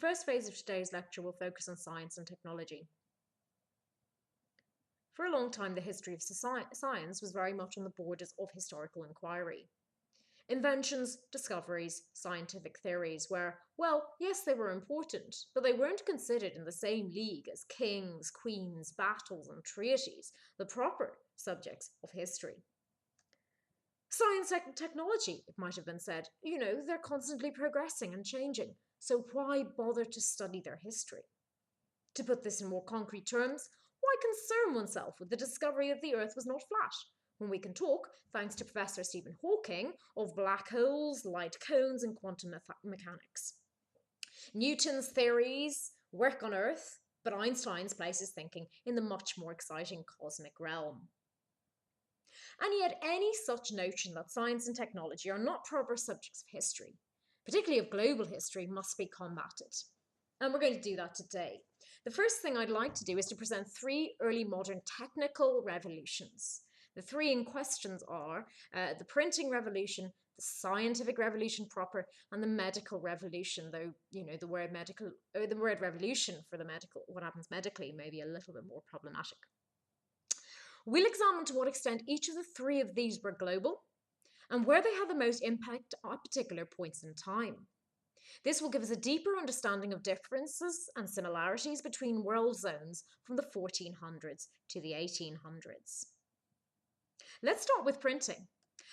first phase of today's lecture will focus on science and technology. For a long time, the history of science was very much on the borders of historical inquiry. Inventions, discoveries, scientific theories were, well, yes, they were important, but they weren't considered in the same league as kings, queens, battles, and treaties, the proper subjects of history. Science and technology, it might have been said, they're constantly progressing and changing, so why bother to study their history? To put this in more concrete terms, why concern oneself with the discovery that the Earth was not flat, when we can talk, thanks to Professor Stephen Hawking, of black holes, light cones, and quantum mechanics? Newton's theories work on Earth, but Einstein's places thinking in the much more exciting cosmic realm. And yet any such notion that science and technology are not proper subjects of history, particularly of global history, must be combated. And we're going to do that today. The first thing I'd like to do is to present three early modern technical revolutions. The three in questions are the printing revolution, the scientific revolution proper, and the medical revolution, though, the word medical, or the word revolution for the medical, what happens medically, may be a little bit more problematic. We'll examine to what extent each of the three of these were global and where they had the most impact at particular points in time. This will give us a deeper understanding of differences and similarities between world zones from the 1400s to the 1800s. Let's start with printing,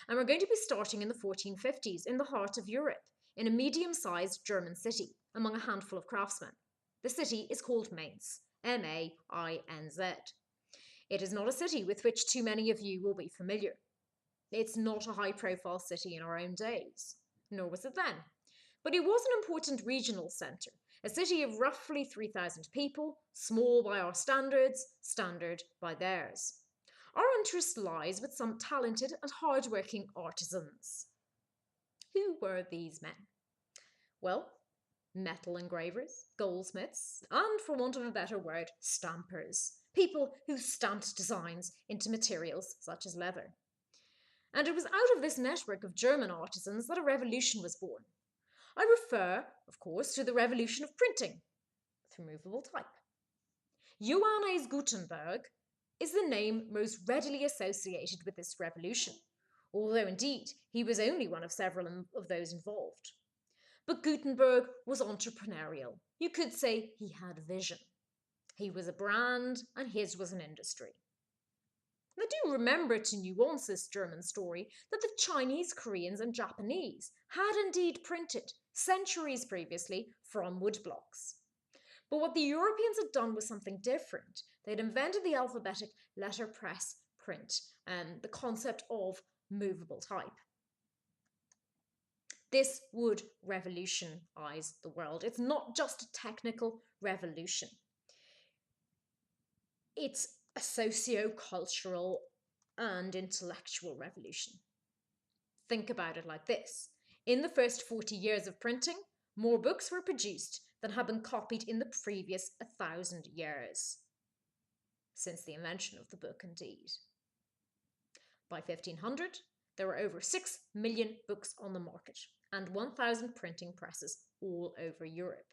and we're going to be starting in the 1450s in the heart of Europe, in a medium-sized German city among a handful of craftsmen. The city is called Mainz, M-A-I-N-Z. It is not a city with which too many of you will be familiar. It's not a high-profile city in our own days, nor was it then. But it was an important regional centre, a city of roughly 3,000 people, small by our standards, standard by theirs. Our interest lies with some talented and hard-working artisans. Who were these men? Well, metal engravers, goldsmiths, and, for want of a better word, stampers. People who stamped designs into materials such as leather. And it was out of this network of German artisans that a revolution was born. I refer, of course, to the revolution of printing, with removable type. Johannes Gutenberg is the name most readily associated with this revolution, although indeed he was only one of several of those involved. But Gutenberg was entrepreneurial. You could say he had vision. He was a brand and his was an industry. Now do remember to nuance this German story that the Chinese, Koreans and Japanese had indeed printed centuries previously from woodblocks. But what the Europeans had done was something different. They'd invented the alphabetic letterpress print and the concept of movable type. This would revolutionize the world. It's not just a technical revolution. It's a socio-cultural and intellectual revolution. Think about it like this. In the first 40 years of printing, more books were produced than had been copied in the previous 1,000 years. Since the invention of the book, indeed. By 1500, there were over 6 million books on the market and 1,000 printing presses all over Europe.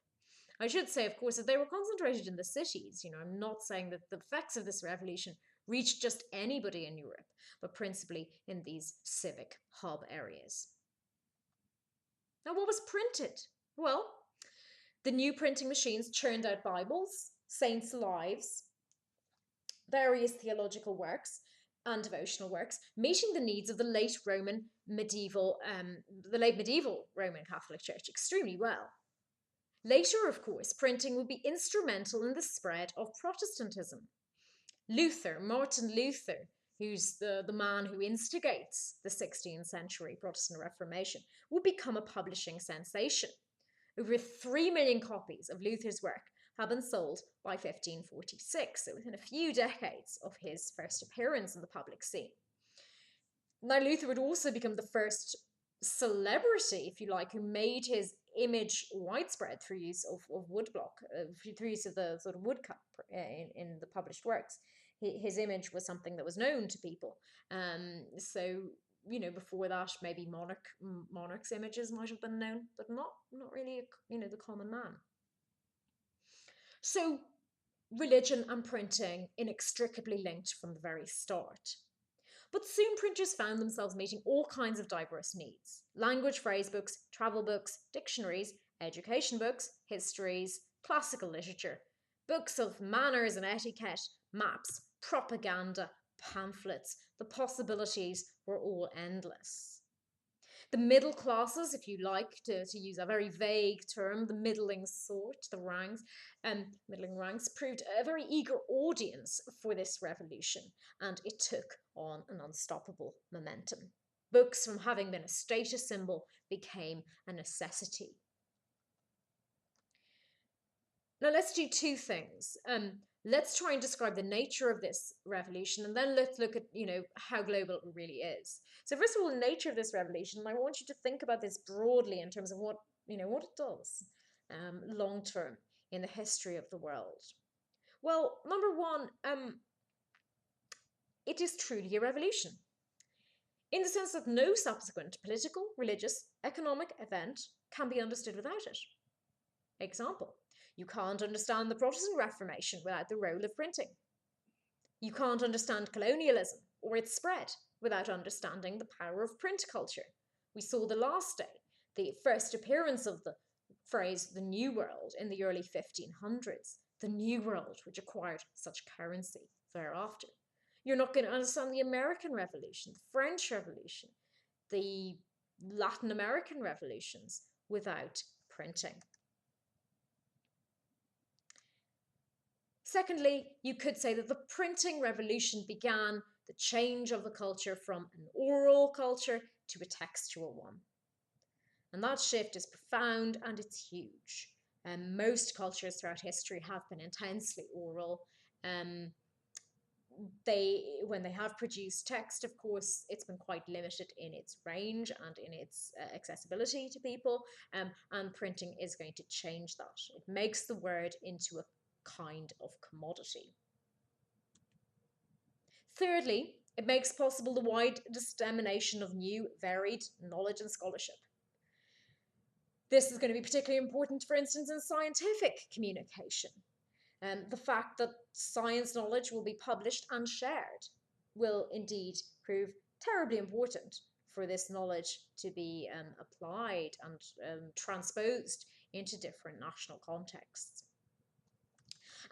I should say, of course, that they were concentrated in the cities. I'm not saying that the effects of this revolution reached just anybody in Europe, but principally in these civic hub areas. Now, what was printed? Well, the new printing machines churned out Bibles, saints' lives, various theological works, and devotional works, meeting the needs of the late medieval Roman Catholic Church extremely well. Later, of course, printing would be instrumental in the spread of Protestantism. Martin Luther, who's the man who instigates the 16th century Protestant Reformation, would become a publishing sensation. Over 3 million copies of Luther's work have been sold by 1546, so within a few decades of his first appearance in the public scene. Now, Luther would also become the first celebrity, if you like, who made his image widespread through use of woodblock, through use of the sort of woodcut in the published works. His image was something that was known to people. So, before that, maybe monarchs' images might have been known, but not really, the common man. So religion and printing inextricably linked from the very start. But soon printers found themselves meeting all kinds of diverse needs: language phrase books, travel books, dictionaries, education books, histories, classical literature, books of manners and etiquette, maps, propaganda, pamphlets. The possibilities were all endless. The middle classes, if you like to use a very vague term, the middling sort, the ranks, middling ranks, proved a very eager audience for this revolution, and it took on an unstoppable momentum. Books, from having been a status symbol, became a necessity. Now let's do two things. Let's try and describe the nature of this revolution, and then let's look at, how global it really is. So first of all, the nature of this revolution, and I want you to think about this broadly in terms of what it does long term in the history of the world. Well, number one, it is truly a revolution, in the sense that no subsequent political, religious, economic event can be understood without it. Example: you can't understand the Protestant Reformation without the role of printing. You can't understand colonialism or its spread without understanding the power of print culture. We saw the last day, the first appearance of the phrase the New World in the early 1500s, the New World which acquired such currency thereafter. You're not going to understand the American Revolution, the French Revolution, the Latin American revolutions without printing. Secondly, you could say that the printing revolution began the change of the culture from an oral culture to a textual one. And that shift is profound and it's huge. Most cultures throughout history have been intensely oral. When they have produced text, of course, it's been quite limited in its range and in its accessibility to people, and printing is going to change that. It makes the word into a kind of commodity. Thirdly, it makes possible the wide dissemination of new, varied knowledge and scholarship. This is going to be particularly important, for instance, in scientific communication. The fact that science knowledge will be published and shared will indeed prove terribly important for this knowledge to be applied and transposed into different national contexts.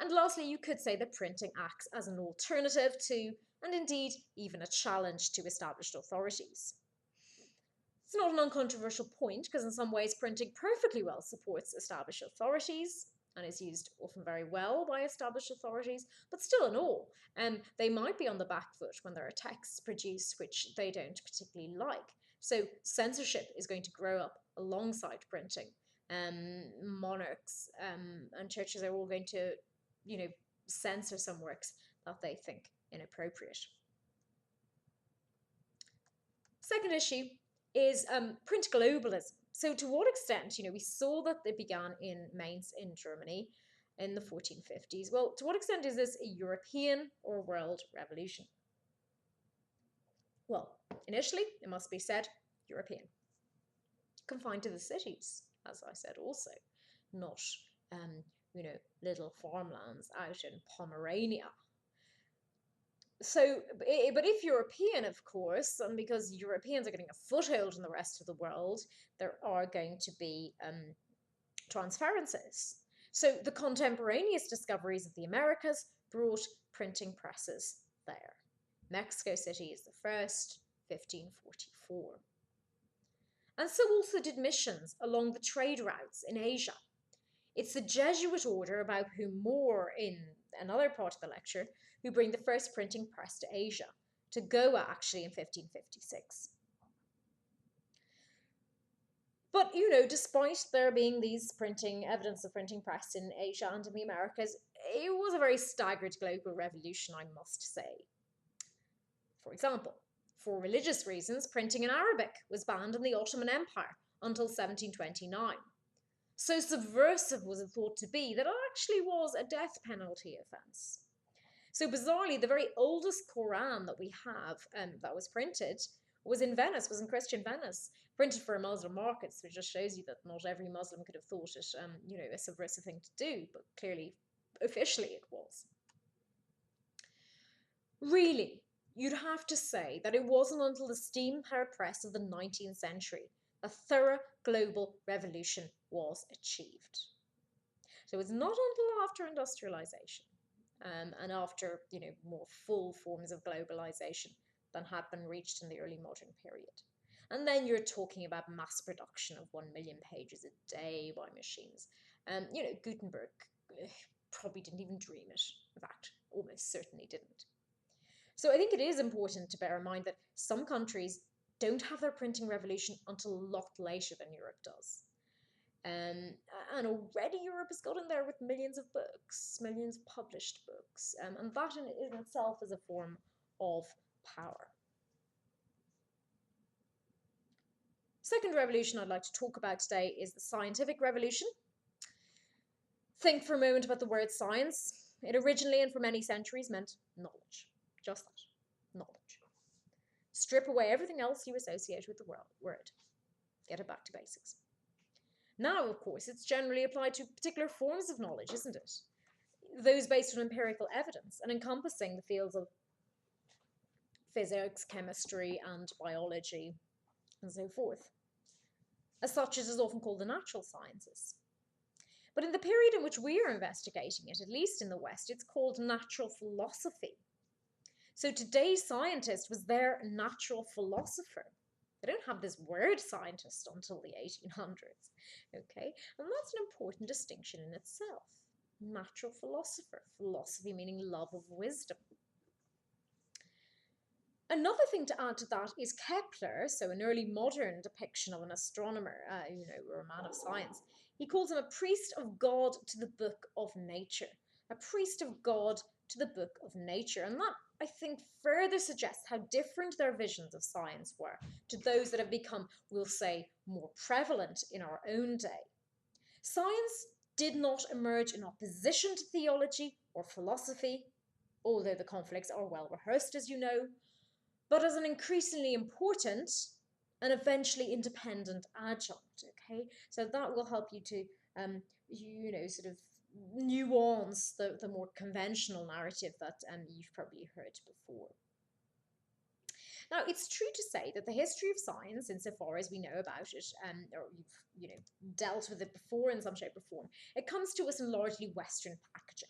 And lastly, you could say that printing acts as an alternative to, and indeed even a challenge to, established authorities. It's not an uncontroversial point, because in some ways printing perfectly well supports established authorities and is used often very well by established authorities, but still in all, they might be on the back foot when there are texts produced which they don't particularly like. So censorship is going to grow up alongside printing. Monarchs and churches are all going to censor some works that they think inappropriate. Second issue is print globalism. So to what extent, we saw that it began in Mainz in Germany in the 1450s. Well, to what extent is this a European or world revolution? Well, initially, it must be said, European. Confined to the cities, as I said also, not little farmlands out in Pomerania. So, but if European, of course, and because Europeans are getting a foothold in the rest of the world, there are going to be transferences. So the contemporaneous discoveries of the Americas brought printing presses there. Mexico City is the first, 1544. And so also did missions along the trade routes in Asia. It's the Jesuit order, about whom more in another part of the lecture, who bring the first printing press to Asia, to Goa actually in 1556. But, despite there being these evidence of printing press in Asia and in the Americas, it was a very staggered global revolution, I must say. For example, for religious reasons, printing in Arabic was banned in the Ottoman Empire until 1729. So subversive was it thought to be that it actually was a death penalty offence. So bizarrely, the very oldest Quran that we have that was printed was in Venice, was in Christian Venice, printed for a Muslim market, which just shows you that not every Muslim could have thought it, a subversive thing to do, but clearly officially it was. Really, you'd have to say that it wasn't until the steam-powered press of the 19th century a thorough global revolution was achieved. So it's not until after industrialization and after more full forms of globalization than had been reached in the early modern period. And then you're talking about mass production of 1 million pages a day by machines. Gutenberg probably didn't even dream it. In fact, almost certainly didn't. So I think it is important to bear in mind that some countries don't have their printing revolution until a lot later than Europe does. And already Europe has gotten there with millions of books, millions of published books, and that in itself is a form of power. Second revolution I'd like to talk about today is the scientific revolution. Think for a moment about the word science. It originally and for many centuries meant knowledge. Just that, knowledge. Strip away everything else you associate with the word. Get it back to basics. Now, of course, it's generally applied to particular forms of knowledge, isn't it? Those based on empirical evidence and encompassing the fields of physics, chemistry, and biology, and so forth. As such, it is often called the natural sciences. But in the period in which we are investigating it, at least in the West, it's called natural philosophy. So today's scientist was their natural philosopher. They don't have this word scientist until the 1800s, okay? And that's an important distinction in itself. Natural philosopher, philosophy meaning love of wisdom. Another thing to add to that is Kepler, so an early modern depiction of an astronomer, or a man of science. He calls him a priest of God to the book of nature. A priest of God to the book of nature. And that, I think, further suggests how different their visions of science were to those that have become, we'll say, more prevalent in our own day. Science did not emerge in opposition to theology or philosophy, although the conflicts are well rehearsed, as you know, but as an increasingly important and eventually independent adjunct, okay? So that will help you to, sort of nuance the more conventional narrative that you've probably heard before. Now, it's true to say that the history of science, insofar as we know about it, or you've dealt with it before in some shape or form, it comes to us in largely Western packaging.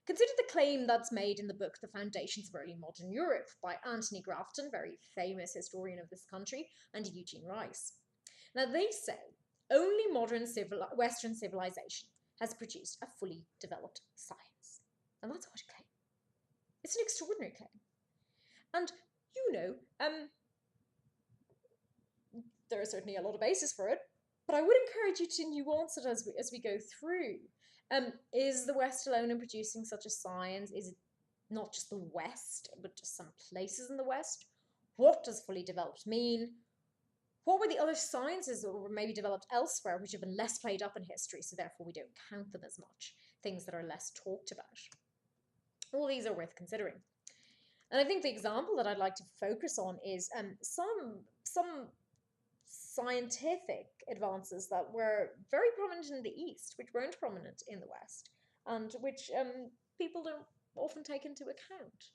Consider the claim that's made in the book The Foundations of Early Modern Europe by Anthony Grafton, very famous historian of this country, and Eugene Rice. Now, they say only modern Western civilization has produced a fully developed science. And that's what a claim. It's an extraordinary claim. And, there is certainly a lot of basis for it, but I would encourage you to nuance it as we go through. Is the West alone in producing such a science? Is it not just the West, but just some places in the West? What does fully developed mean? What were the other sciences that were maybe developed elsewhere, which have been less played up in history, so therefore we don't count them as much? Things that are less talked about. All these are worth considering. And I think the example that I'd like to focus on is some scientific advances that were very prominent in the East, which weren't prominent in the West, and which people don't often take into account.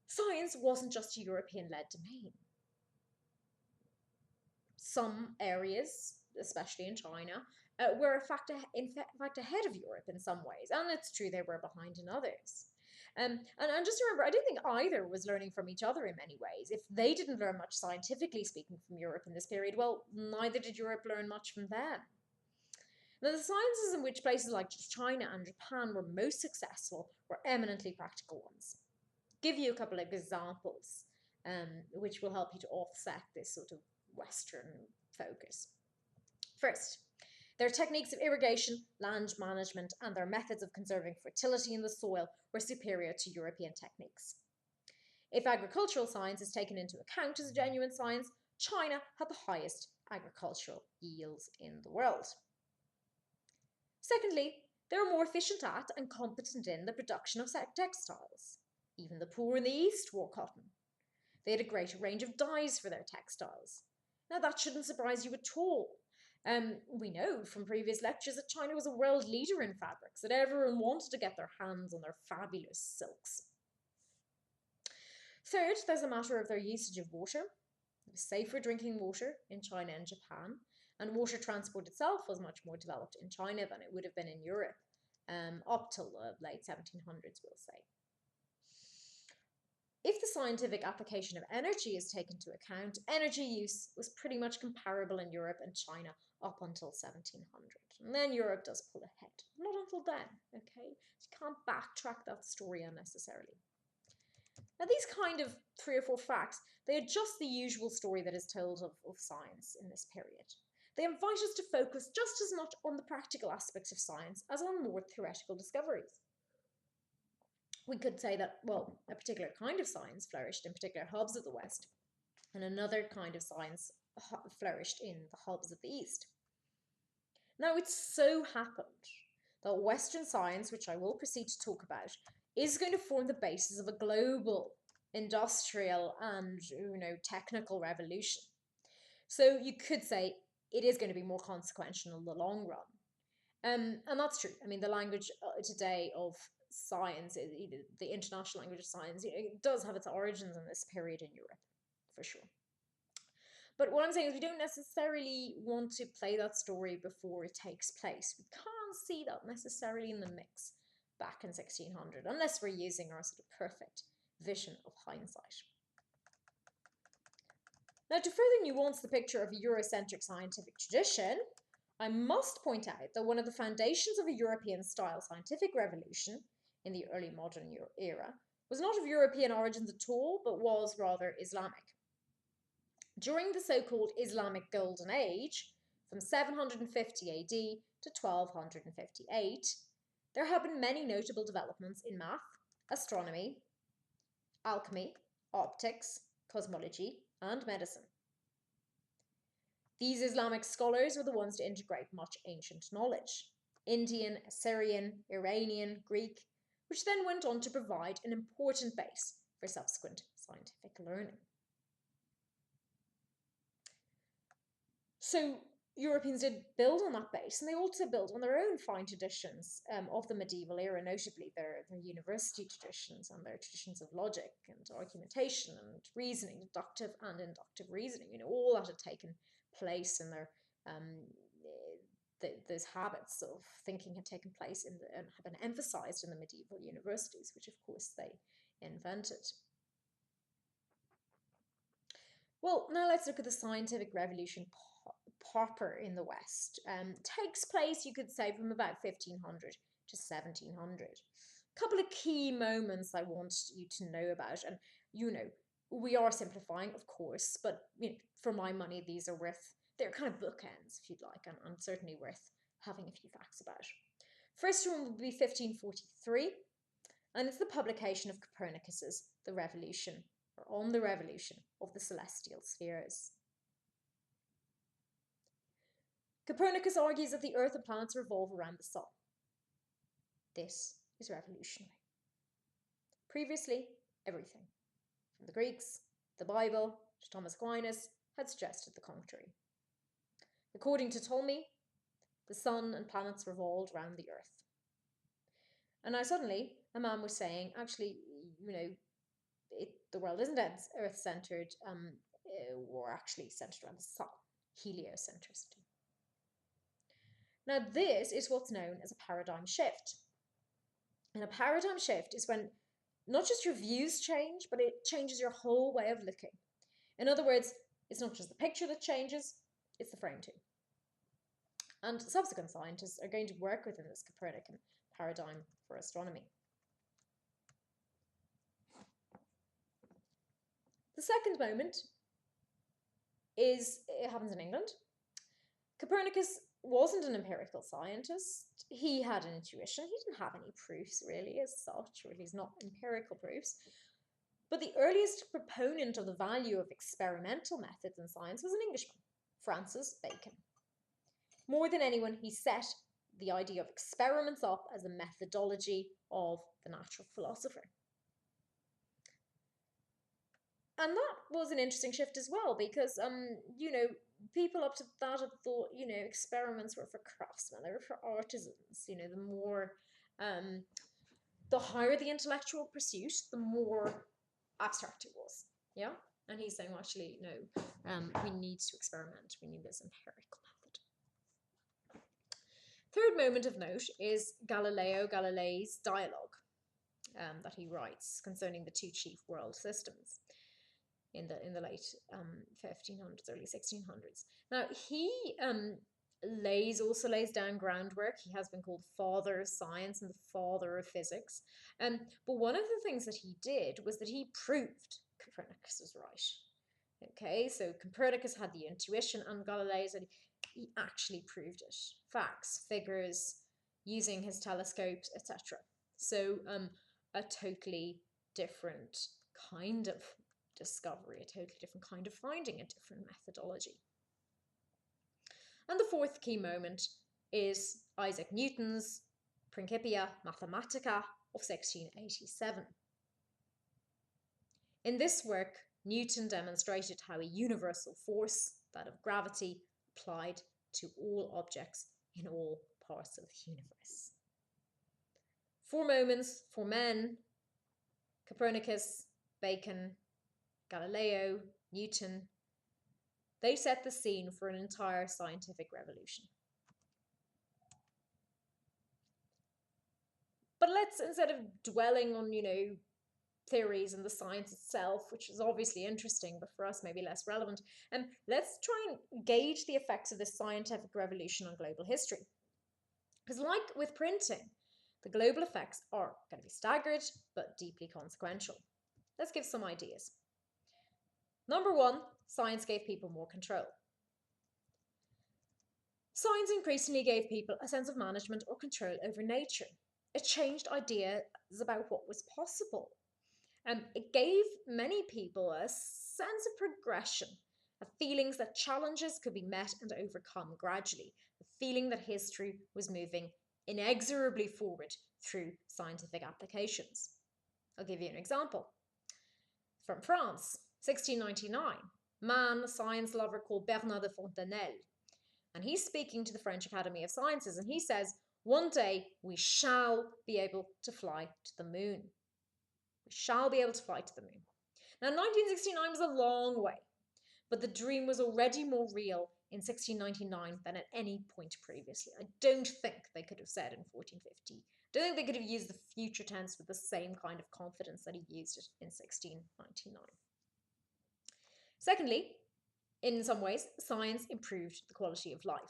Science wasn't just a European-led domain. Some areas, especially in China, were in fact ahead of Europe in some ways, and it's true they were behind in others. And just remember, I don't think either was learning from each other in many ways. If they didn't learn much scientifically speaking from Europe in this period, well, neither did Europe learn much from them. Now, the sciences in which places like China and Japan were most successful were eminently practical ones. Give you a couple of examples, which will help you to offset this sort of Western focus. First, their techniques of irrigation, land management, and their methods of conserving fertility in the soil were superior to European techniques. If agricultural science is taken into account as a genuine science, China had the highest agricultural yields in the world. Secondly, they were more efficient at and competent in the production of textiles. Even the poor in the East wore cotton. They had a greater range of dyes for their textiles. Now, that shouldn't surprise you at all. We know from previous lectures that China was a world leader in fabrics, that everyone wanted to get their hands on their fabulous silks. Third, there's a matter of their usage of water. It was safer drinking water in China and Japan, and water transport itself was much more developed in China than it would have been in Europe, up till the late 1700s, we'll say. If the scientific application of energy is taken into account, energy use was pretty much comparable in Europe and China up until 1700. And then Europe does pull ahead. Not until then, okay? So you can't backtrack that story unnecessarily. Now, these kind of 3 or 4 facts, they adjust the usual story that is told of science in this period. They invite us to focus just as much on the practical aspects of science as on more theoretical discoveries. We could say that, well, a particular kind of science flourished in particular hubs of the West, and another kind of science flourished in the hubs of the East. Now, it so happened that Western science, which I will proceed to talk about, is going to form the basis of a global industrial and, technical revolution. So you could say it is going to be more consequential in the long run. And that's true. I mean, the language today of science, the international language of science, it does have its origins in this period in Europe, for sure. But what I'm saying is we don't necessarily want to play that story before it takes place. We can't see that necessarily in the mix back in 1600, unless we're using our sort of perfect vision of hindsight. Now, to further nuance the picture of a Eurocentric scientific tradition, I must point out that one of the foundations of a European-style scientific revolution in the early modern era was not of European origins at all, but was rather Islamic. During the so-called Islamic Golden Age, from 750 AD to 1258, there have been many notable developments in math, astronomy, alchemy, optics, cosmology, and medicine. These Islamic scholars were the ones to integrate much ancient knowledge, Indian, Assyrian, Iranian, Greek, which then went on to provide an important base for subsequent scientific learning. So Europeans did build on that base, and they also built on their own fine traditions of the medieval era, notably their university traditions and their traditions of logic and argumentation and reasoning, deductive and inductive reasoning. All that had taken place in their those habits of thinking had taken place and had been emphasized in the medieval universities, which of course they invented. Well, now let's look at the scientific revolution proper in the West. Takes place, you could say, from about 1500 to 1700. A couple of key moments I want you to know about, and we are simplifying, of course, but for my money, these are they're kind of bookends, if you'd like, and certainly worth having a few facts about. First one will be 1543, and it's the publication of Copernicus's The Revolution, or On the Revolution of the Celestial Spheres. Copernicus argues that the Earth and planets revolve around the Sun. This is revolutionary. Previously, everything, from the Greeks, the Bible, to Thomas Aquinas, had suggested the contrary. According to Ptolemy, the Sun and planets revolved around the Earth. And now suddenly, a man was saying, actually, the world isn't Earth-centered, or actually centered around the Sun, heliocentricity. Now, this is what's known as a paradigm shift. And a paradigm shift is when not just your views change, but it changes your whole way of looking. In other words, it's not just the picture that changes, it's the frame too. And subsequent scientists are going to work within this Copernican paradigm for astronomy. The second moment it happens in England. Copernicus wasn't an empirical scientist. He had an intuition. He didn't have any proofs really as such, or at least not empirical proofs. But the earliest proponent of the value of experimental methods in science was an Englishman, Francis Bacon. More than anyone, he set the idea of experiments up as a methodology of the natural philosopher. And that was an interesting shift as well, because, people up to that had thought, experiments were for craftsmen, they were for artisans. Um, the higher the intellectual pursuit, the more abstract it was. Yeah? And he's saying, well, actually, no, we need to experiment. We need this empirical method. Third moment of note is Galileo Galilei's dialogue that he writes concerning the two chief world systems in the late 1500s, early 1600s. Now, he also lays down groundwork. He has been called the father of science and the father of physics. But one of the things that he did was that he proved Copernicus was right. Okay, so Copernicus had the intuition, and Galileo said he actually proved it. Facts, figures, using his telescopes, etc. So a totally different kind of discovery, a totally different kind of finding, a different methodology. And the fourth key moment is Isaac Newton's Principia Mathematica of 1687. In this work, Newton demonstrated how a universal force, that of gravity, applied to all objects in all parts of the universe. 4 moments for men: Copernicus, Bacon, Galileo, Newton. They set the scene for an entire scientific revolution. But let's, instead of dwelling on, theories and the science itself, which is obviously interesting, but for us maybe less relevant, let's try and gauge the effects of this scientific revolution on global history. Because like with printing, the global effects are going to be staggered, but deeply consequential. Let's give some ideas. Number 1, science gave people more control. Science increasingly gave people a sense of management or control over nature. It changed ideas about what was possible. It gave many people a sense of progression, a feeling that challenges could be met and overcome gradually, a feeling that history was moving inexorably forward through scientific applications. I'll give you an example. From France, 1699, a science lover called Bernard de Fontenelle. And he's speaking to the French Academy of Sciences, and he says, one day we shall be able to fly to the moon. We shall be able to fly to the moon. Now, 1969 was a long way, but the dream was already more real in 1699 than at any point previously. I don't think they could have said in 1450. I don't think they could have used the future tense with the same kind of confidence that he used it in 1699. Secondly, in some ways, science improved the quality of life.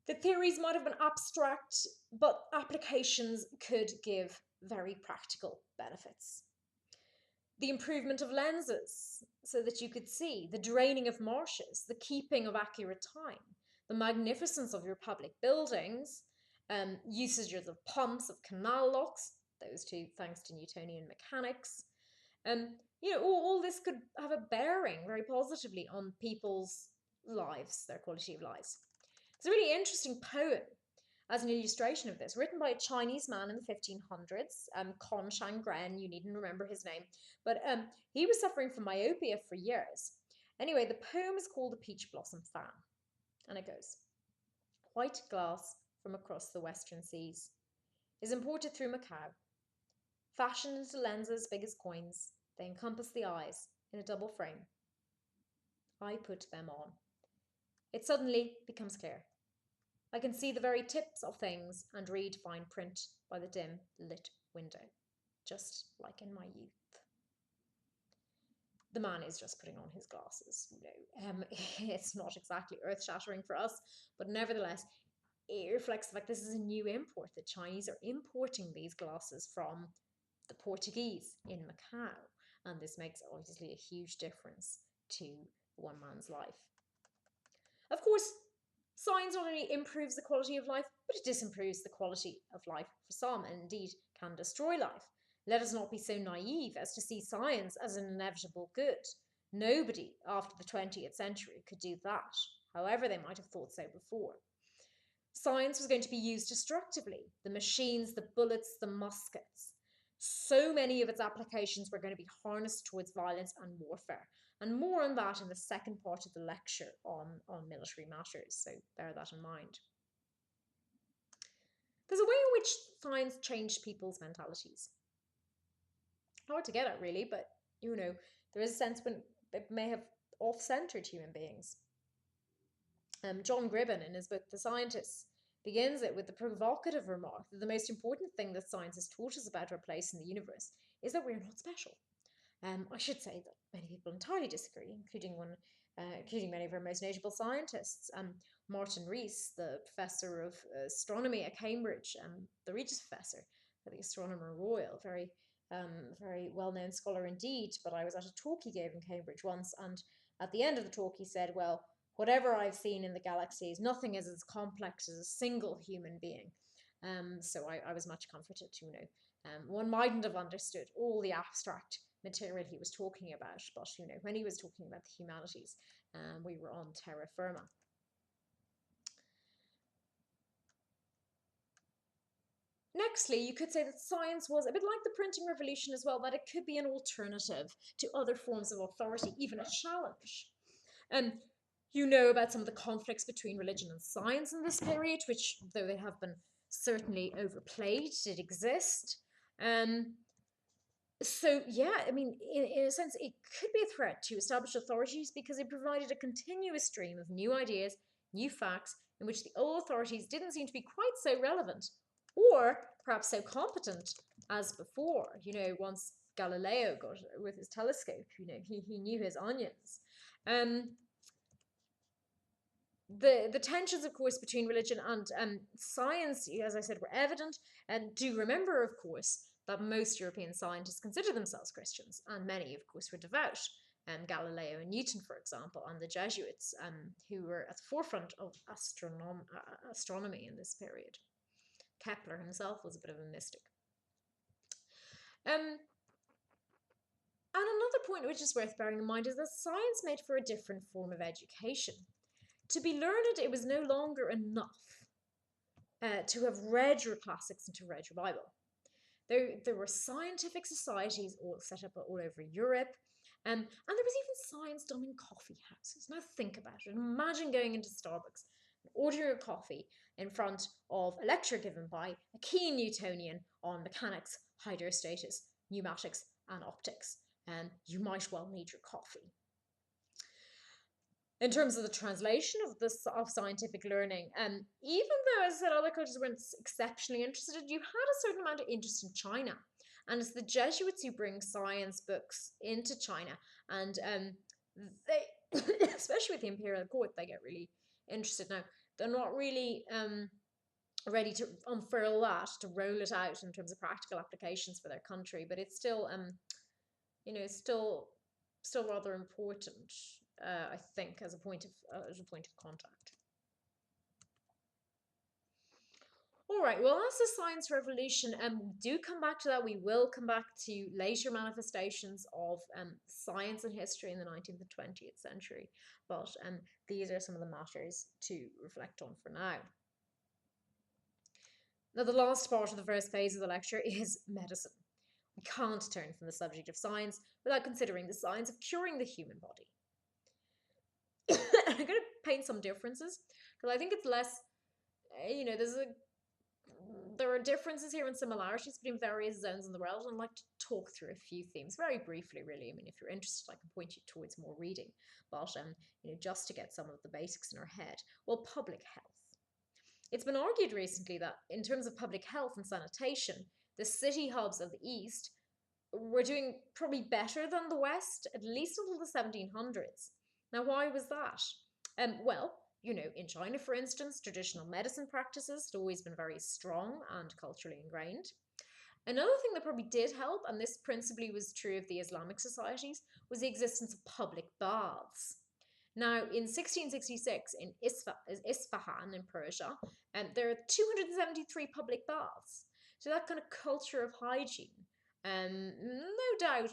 The theories might have been abstract, but applications could give very practical benefits. The improvement of lenses so that you could see, the draining of marshes, the keeping of accurate time, the magnificence of your public buildings, usages of pumps, of canal locks, those two thanks to Newtonian mechanics. All this could have a bearing very positively on people's lives, their quality of lives. It's a really interesting poem as an illustration of this, written by a Chinese man in the 1500s, Con Shangren, you needn't remember his name, but he was suffering from myopia for years. Anyway, the poem is called The Peach Blossom Fan, and it goes, white glass from across the western seas is imported through Macau. Fashioned into lenses big as coins, they encompass the eyes in a double frame. I put them on. It suddenly becomes clear. I can see the very tips of things and read fine print by the dim lit window, just like in my youth. The man is just putting on his glasses. It's not exactly earth-shattering for us, but nevertheless, it reflects the fact this is a new import. The Chinese are importing these glasses from the Portuguese in Macau, and this makes obviously a huge difference to one man's life. Of course, science not only improves the quality of life, but it disimproves the quality of life for some, and indeed can destroy life. Let us not be so naive as to see science as an inevitable good. Nobody after the 20th century could do that, however they might have thought so before. Science was going to be used destructively. The machines, the bullets, the muskets. So many of its applications were going to be harnessed towards violence and warfare. And more on that in the second part of the lecture on military matters, so bear that in mind. There's a way in which science changed people's mentalities. Hard to get at, really, but there is a sense when it may have off-centered human beings. John Gribben, in his book The Scientists, begins it with the provocative remark that the most important thing that science has taught us about our place in the universe is that we're not special. I should say that many people entirely disagree, including many of our most notable scientists. Martin Rees, the professor of astronomy at Cambridge, the Regis Professor for the Astronomer Royal, very well-known scholar indeed. But I was at a talk he gave in Cambridge once, and at the end of the talk he said, well, whatever I've seen in the galaxies, nothing is as complex as a single human being. So I was much comforted to one mightn't have understood all the abstract material he was talking about, but when he was talking about the humanities, we were on terra firma. Nextly, you could say that science was a bit like the printing revolution as well, that it could be an alternative to other forms of authority, even a challenge. You know about some of the conflicts between religion and science in this period, which, though they have been certainly overplayed, did exist. So, yeah, I mean, in a sense, it could be a threat to established authorities because it provided a continuous stream of new ideas, new facts, in which the old authorities didn't seem to be quite so relevant or perhaps so competent as before. Once Galileo got with his telescope, he knew his onions. The tensions, of course, between religion and science, as I said, were evident. And do remember, of course, that most European scientists consider themselves Christians, and many, of course, were devout. Galileo and Newton, for example, and the Jesuits, who were at the forefront of astronomy in this period. Kepler himself was a bit of a mystic. And another point which is worth bearing in mind is that science made for a different form of education. To be learned, it was no longer enough to have read your classics and to read your Bible. There were scientific societies all set up all over Europe, and there was even science done in coffee houses. Now think about it. Imagine going into Starbucks and ordering a coffee in front of a lecture given by a keen Newtonian on mechanics, hydrostasis, pneumatics, and optics. You might well need your coffee. In terms of the translation of scientific learning, even though, as I said, other cultures weren't exceptionally interested, you had a certain amount of interest in China. And it's the Jesuits who bring science books into China. And they, especially with the imperial court, they get really interested. Now, they're not really ready to unfurl that, to roll it out in terms of practical applications for their country, but it's still, still rather important. I think, as a point of contact. All right, well, that's the science revolution. We do come back to that. We will come back to later manifestations of science and history in the 19th and 20th century. But these are some of the matters to reflect on for now. Now, the last part of the first phase of the lecture is medicine. We can't turn from the subject of science without considering the science of curing the human body. I'm going to paint some differences because I think it's less, there are differences here and similarities between various zones in the world, and I'd like to talk through a few themes very briefly, really. I mean, if you're interested, I can point you towards more reading, but just to get some of the basics in our head. Well, public health. It's been argued recently that in terms of public health and sanitation, the city hubs of the East were doing probably better than the West, at least until the 1700s. Now, why was that? Well, in China, for instance, traditional medicine practices had always been very strong and culturally ingrained. Another thing that probably did help, and this principally was true of the Islamic societies, was the existence of public baths. Now, in 1666, in Isfahan in Persia, there are 273 public baths. So that kind of culture of hygiene, no doubt,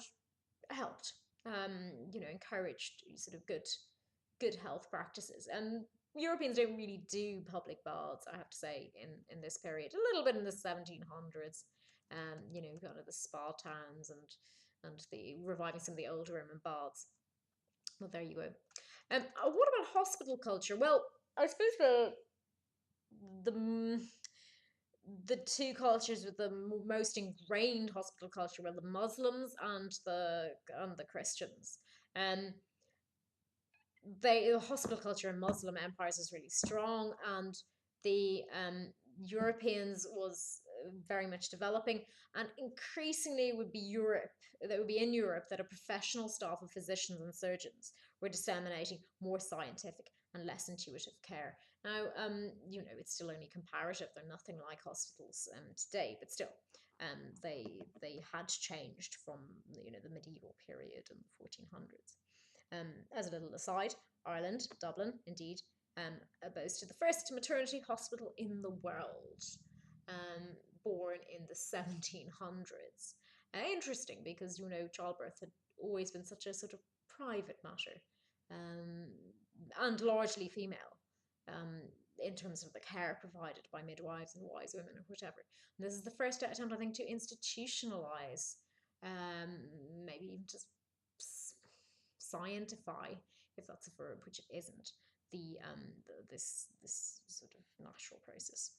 helped. Encouraged sort of good health practices. And Europeans don't really do public baths, I have to say, in this period. A little bit in the 1700s, kind of the spa towns and the reviving some of the older Roman baths. Well, there you go. What about hospital culture? Well, I suppose the the two cultures with the most ingrained hospital culture were the Muslims and the Christians. Um, the hospital culture in Muslim empires is really strong, and the Europeans was very much developing, and increasingly it would be Europe that would be in Europe that a professional staff of physicians and surgeons were disseminating more scientific and less intuitive care. Now, it's still only comparative; they're nothing like hospitals today, but still, they had changed from the medieval period in the 1400s. As a little aside, Ireland, Dublin, indeed, boasted the first maternity hospital in the world, um, born in the 1700s. Interesting because, childbirth had always been such a sort of private matter, um, and largely female, um, in terms of the care provided by midwives and wise women or whatever. And this is the first attempt, I think, to institutionalize, maybe even just scientify, if that's a verb, which it isn't, this sort of natural process.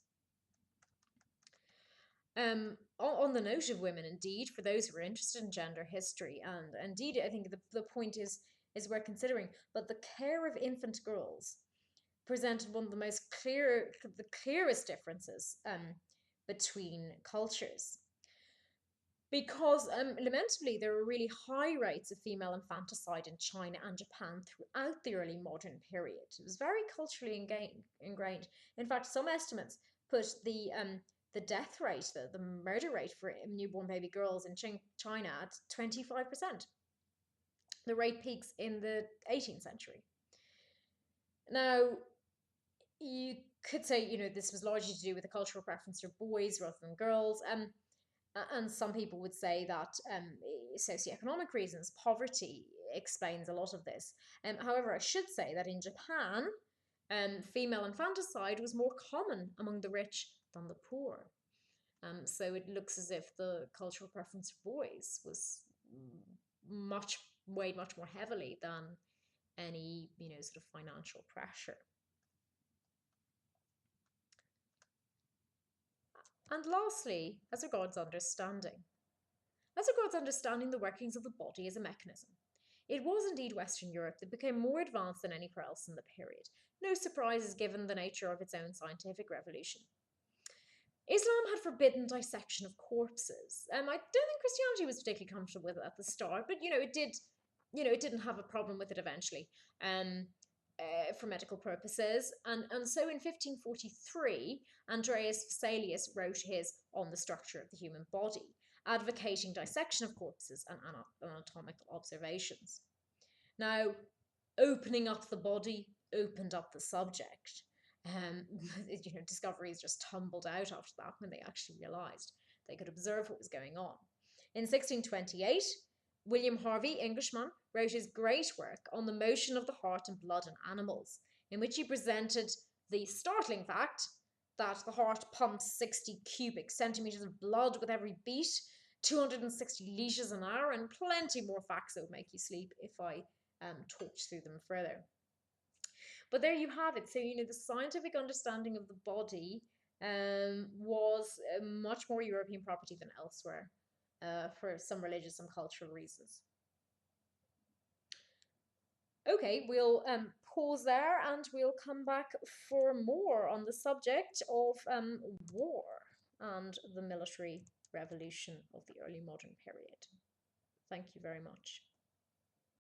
On the note of women, indeed, for those who are interested in gender history, and indeed, I think the point is worth considering. But the care of infant girls presented one of the clearest differences between cultures. Because, lamentably, there were really high rates of female infanticide in China and Japan throughout the early modern period. It was very culturally ingrained. In fact, some estimates put the death rate, the murder rate for newborn baby girls in China at 25%. The rate peaks in the 18th century. Now, you could say, this was largely to do with the cultural preference for boys rather than girls. And some people would say that socioeconomic reasons, poverty, explains a lot of this. However, I should say that in Japan, female infanticide was more common among the rich than the poor. So it looks as if the cultural preference for boys was weighed much more heavily than any sort of financial pressure. And lastly, as regards understanding. As regards understanding the workings of the body as a mechanism. It was indeed Western Europe that became more advanced than anywhere else in the period. No surprises given the nature of its own scientific revolution. Islam had forbidden dissection of corpses. I don't think Christianity was particularly comfortable with it at the start, but it didn't have a problem with it eventually. For medical purposes. And so in 1543, Andreas Vesalius wrote his On the Structure of the Human Body, advocating dissection of corpses and anatomical observations. Now, opening up the body opened up the subject. Discoveries just tumbled out after that when they actually realised they could observe what was going on. In 1628, William Harvey, Englishman, wrote his great work on the motion of the heart and blood in animals, in which he presented the startling fact that the heart pumps 60 cubic centimeters of blood with every beat, 260 litres an hour, and plenty more facts that would make you sleep if I talked through them further. But there you have it. So, the scientific understanding of the body was much more European property than elsewhere for some religious and cultural reasons. Okay, we'll pause there and we'll come back for more on the subject of war and the military revolution of the early modern period. Thank you very much.